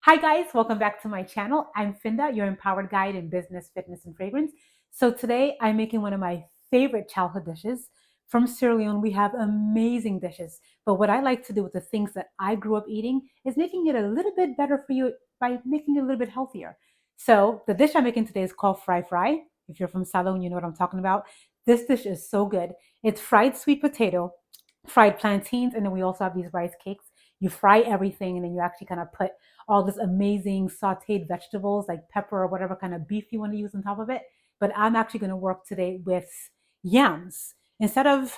Hi guys, welcome back to my channel. I'm Finda, your empowered guide in business, fitness, and fragrance. So today I'm making one of my favorite childhood dishes. From Sierra Leone, we have amazing dishes. But what I like to do with the things that I grew up eating is making it a little bit better for you by making it a little bit healthier. So the dish I'm making today is called fry fry. If you're from Salone, you know what I'm talking about. This dish is so good. It's fried sweet potato, fried plantains, and then we also have these rice cakes. You fry everything and then you actually kind of put all this amazing sauteed vegetables like pepper or whatever kind of beef you want to use on top of it. But I'm actually going to work today with yams. Instead of,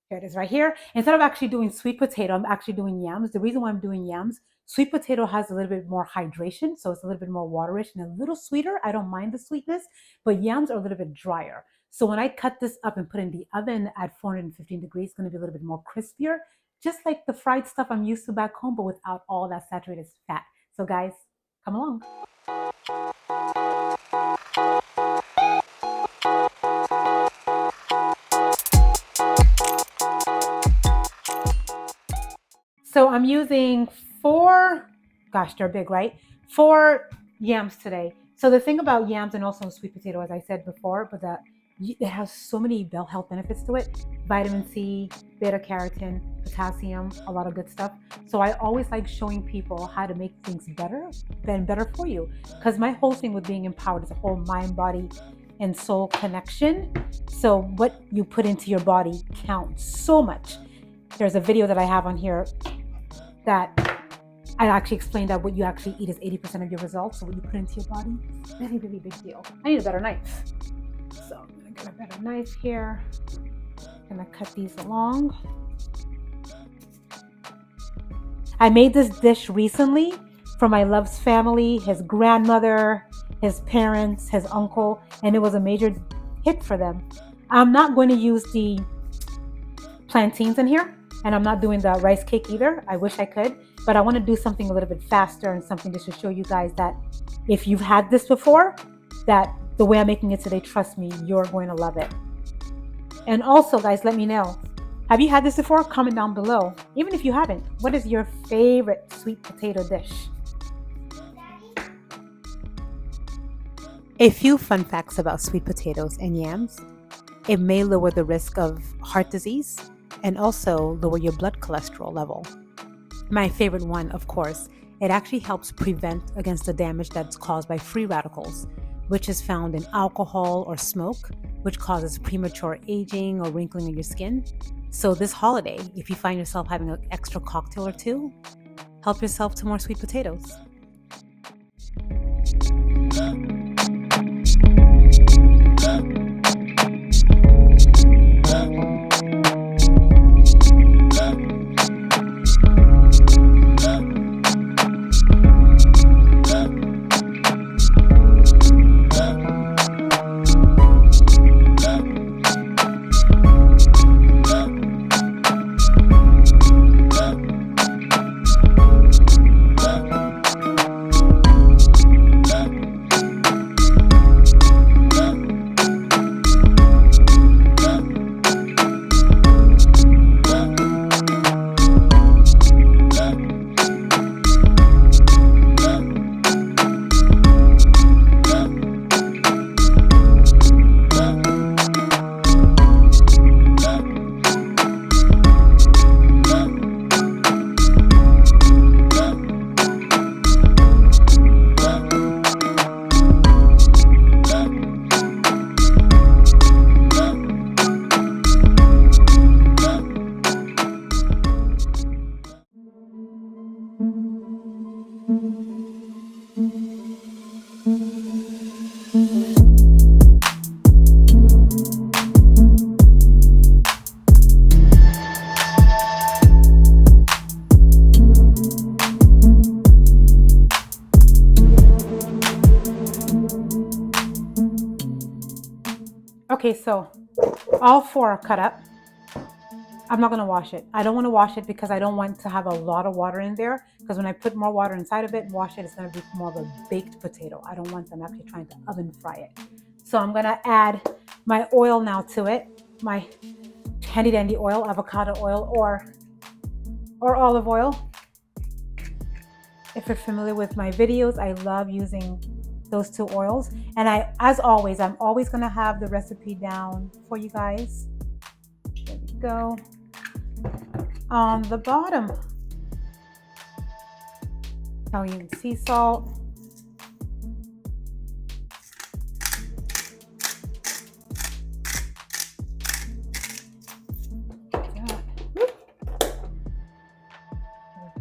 here it is right here, instead of actually doing sweet potato, I'm actually doing yams. The reason why I'm doing yams, sweet potato has a little bit more hydration, so it's a little bit more waterish and a little sweeter. I don't mind the sweetness, but yams are a little bit drier. So when I cut this up and put in the oven at 415 degrees, it's going to be a little bit more crispier, just like the fried stuff I'm used to back home, but without all that saturated fat. So guys, come along. So I'm using gosh, they're big, right? 4 yams today. So the thing about yams and also sweet potato, as I said before, but that it has so many health benefits to it: vitamin C, beta carotene, potassium, a lot of good stuff. So I always like showing people how to make things better and better for you, because my whole thing with being empowered is a whole mind, body, and soul connection. So what you put into your body counts so much. There's a video that I have on here that I actually explained that what you actually eat is 80% of your results. So what you put into your body, really, really big deal. I need a better knife. So I'm gonna get a better knife here. I'm gonna cut these along. I made this dish recently for my love's family, his grandmother, his parents, his uncle, and it was a major hit for them. I'm not going to use the plantains in here, and I'm not doing the rice cake either. I wish I could, but I want to do something a little bit faster and something just to show you guys that if you've had this before, that the way I'm making it today, trust me, you're going to love it. And also, guys, let me know, have you had this before? Comment down below. Even if you haven't, what is your favorite sweet potato dish? A few fun facts about sweet potatoes and yams. It may lower the risk of heart disease and also lower your blood cholesterol level. My favorite one, of course, it actually helps prevent against the damage that's caused by free radicals, which is found in alcohol or smoke, which causes premature aging or wrinkling of your skin. So this holiday, if you find yourself having an extra cocktail or two, help yourself to more sweet potatoes. Okay, so all 4 are cut up. I'm not gonna wash it. I don't wanna wash it because I don't want to have a lot of water in there, because when I put more water inside of it and wash it, it's gonna be more of a baked potato. I don't want them actually trying to oven fry it. So I'm gonna add my oil now to it, my handy dandy oil, avocado oil or olive oil. If you're familiar with my videos, I love using those two oils. And as always, I'm always gonna have the recipe down for you guys. There we go. On the bottom, Italian sea salt.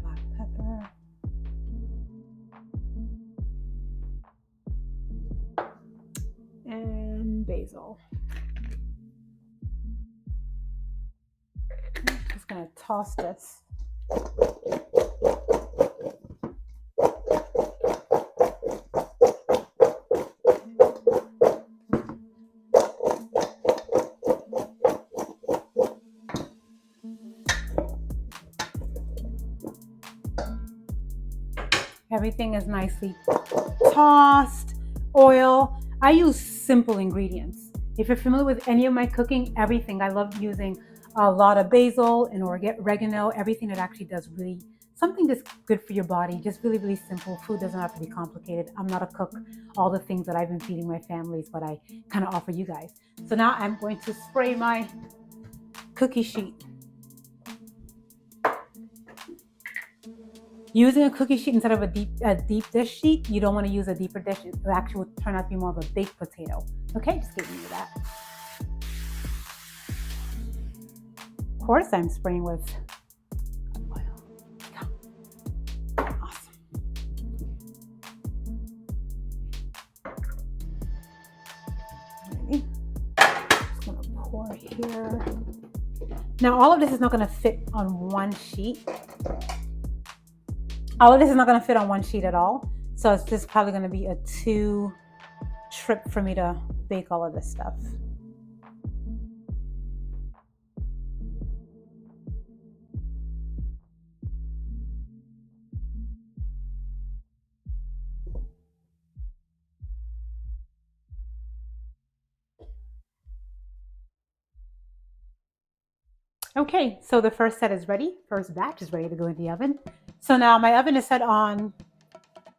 Black pepper. And basil. I'm just gonna toss this. Everything is nicely tossed. Oil. I use simple ingredients. If you're familiar with any of my cooking, everything, I love using a lot of basil and oregano, everything that actually does really something that's good for your body. Just really, really simple. Food doesn't have to be complicated. I'm not a cook. All the things that I've been feeding my family is what I kind of offer you guys. So now I'm going to spray my cookie sheet. Using a cookie sheet instead of a deep dish sheet, you don't want to use a deeper dish. It actually will turn out to be more of a baked potato. Okay, just giving you that. Of course, I'm spraying with oil. Yeah. Awesome. Ready? Just gonna pour here. Now, all of this is not gonna fit on one sheet. All of this is not going to fit on one sheet at all. So it's just probably going to be a 2 trip for me to bake all of this stuff. Okay, so the first set is ready. First batch is ready to go in the oven. So now my oven is set on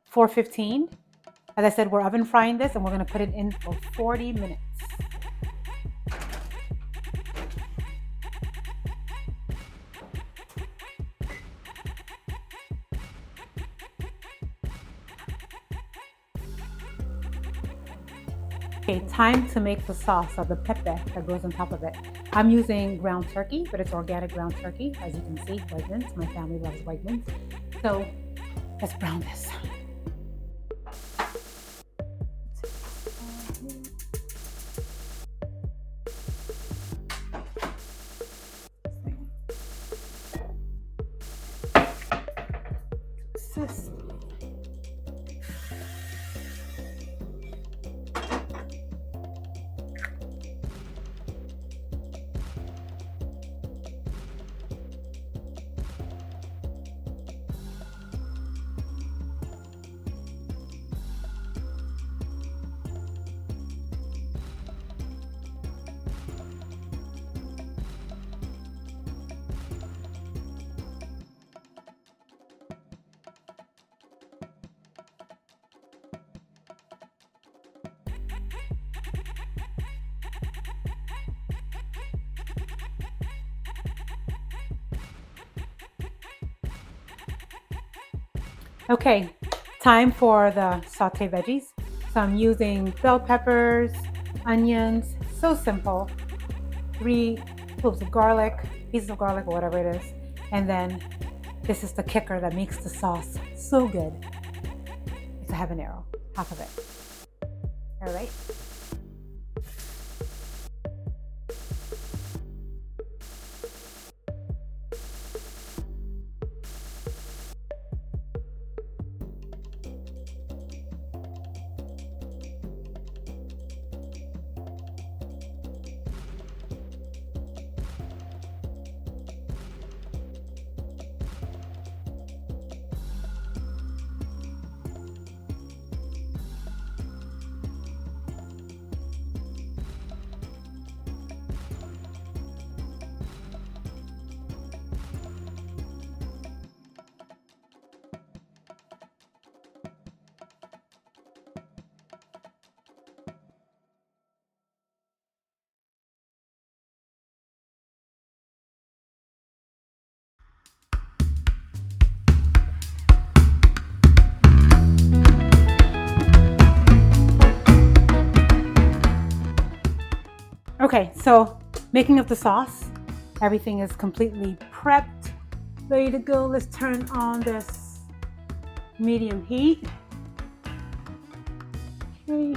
415. As I said, we're oven frying this and we're going to put it in for 40 minutes. Okay, time to make the sauce of the pepe that goes on top of it. I'm using ground turkey, but it's organic ground turkey. As you can see, white mince. My family loves white mince. So let's brown this. Okay, time for the sauté veggies. So I'm using bell peppers, onions, so simple. 3 cloves of garlic, pieces of garlic, or whatever it is. And then this is the kicker that makes the sauce so good. It's a habanero, half of it. All right. Okay, so making up the sauce. Everything is completely prepped, ready to go. Let's turn on this medium heat. Okay.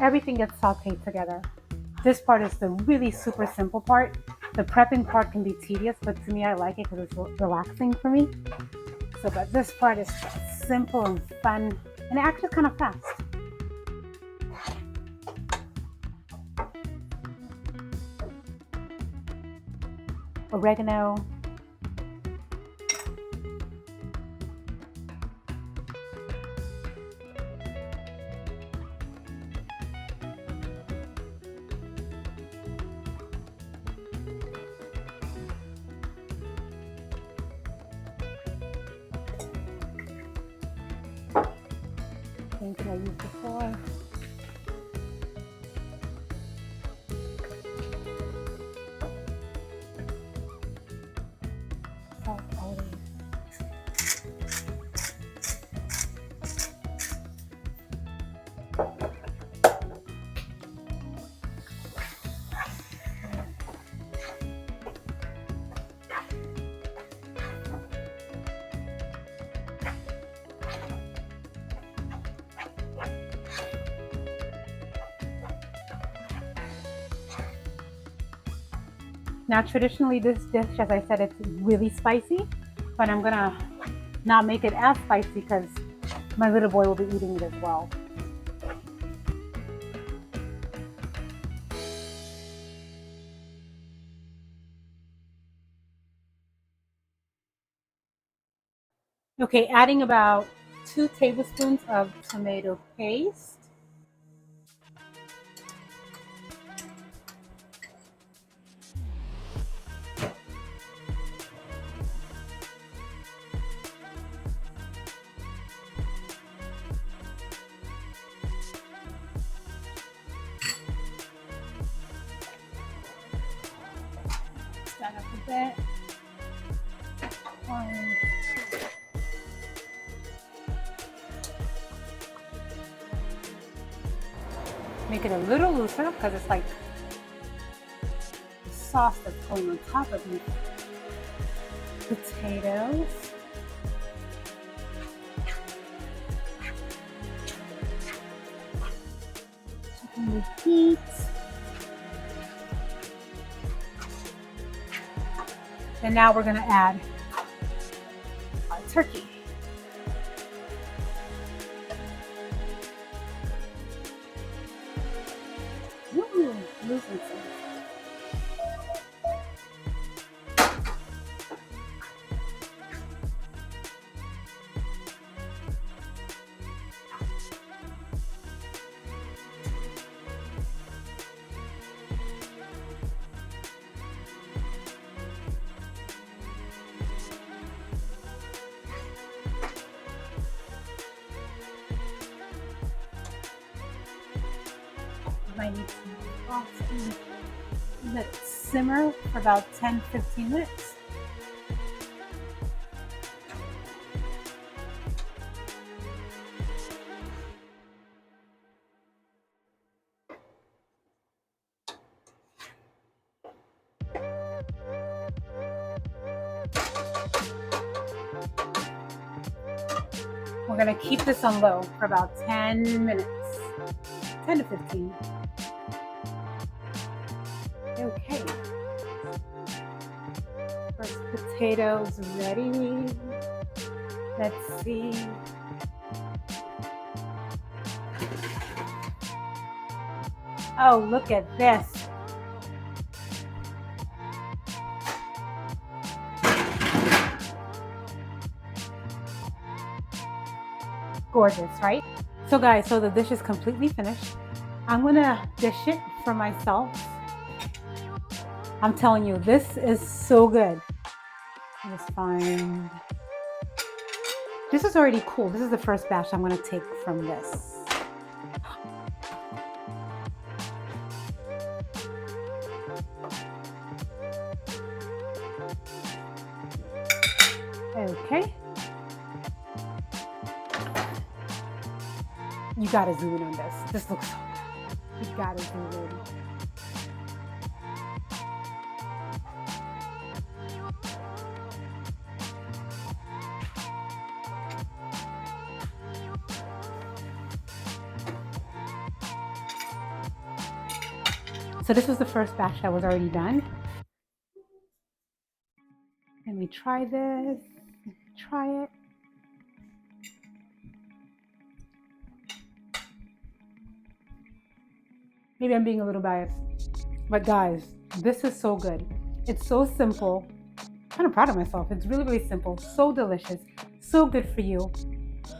Everything gets sauteed together. This part is the really super simple part. The prepping part can be tedious, but to me, I like it because it's relaxing for me. So, but this part is just simple and fun, and actually kind of fast. Oregano. Things that I used before. Salt, olive. Now, traditionally, this dish, as I said, it's really spicy, but I'm gonna not make it as spicy because my little boy will be eating it as well. Okay, adding about 2 tablespoons of tomato paste. That up a bit. Make it a little looser because it's like sauce that's going on top of these potatoes. Chicken with heat. And now we're going to add our turkey. Ooh, losing some. Might need some broth and let it simmer for about 10-15 minutes. We're gonna keep this on low for about 10 minutes, 10 to 15. Okay. First potatoes ready. Let's see. Oh, look at this. Gorgeous, right? So guys, so the dish is completely finished. I'm gonna dish it for myself. I'm telling you, this is so good. Let's find. This is already cool. This is the first batch I'm gonna take from this. Okay. You gotta zoom in on this. This looks so good. You gotta zoom in. So this was the first batch that was already done. Let me try this. Try it. Maybe I'm being a little biased, but guys, this is so good. It's so simple. I'm kind of proud of myself. It's really, really simple. So delicious. So good for you.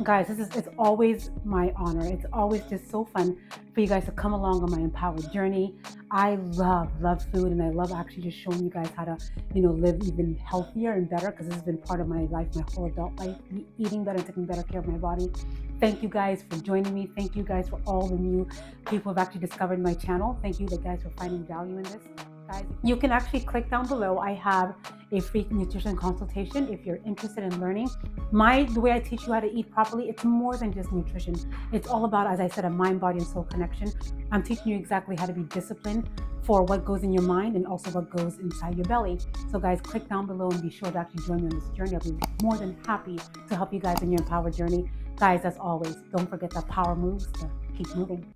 Guys, it's always my honor. It's always just so fun for you guys to come along on my empowered journey. I love food, and I love actually just showing you guys how to, live even healthier and better, because this has been part of my life, my whole adult life, eating better and taking better care of my body. Thank you guys for joining me. Thank you guys for all the new people who have actually discovered my channel. Thank you guys for finding value in this. Guys, you can actually click down below. I have a free nutrition consultation if you're interested in learning. The way I teach you how to eat properly, it's more than just nutrition. It's all about, as I said, a mind, body, and soul connection. I'm teaching you exactly how to be disciplined for what goes in your mind and also what goes inside your belly. So guys, click down below and be sure to actually join me on this journey. I'll be more than happy to help you guys in your empowered journey. Guys, as always, don't forget that power moves to keep moving.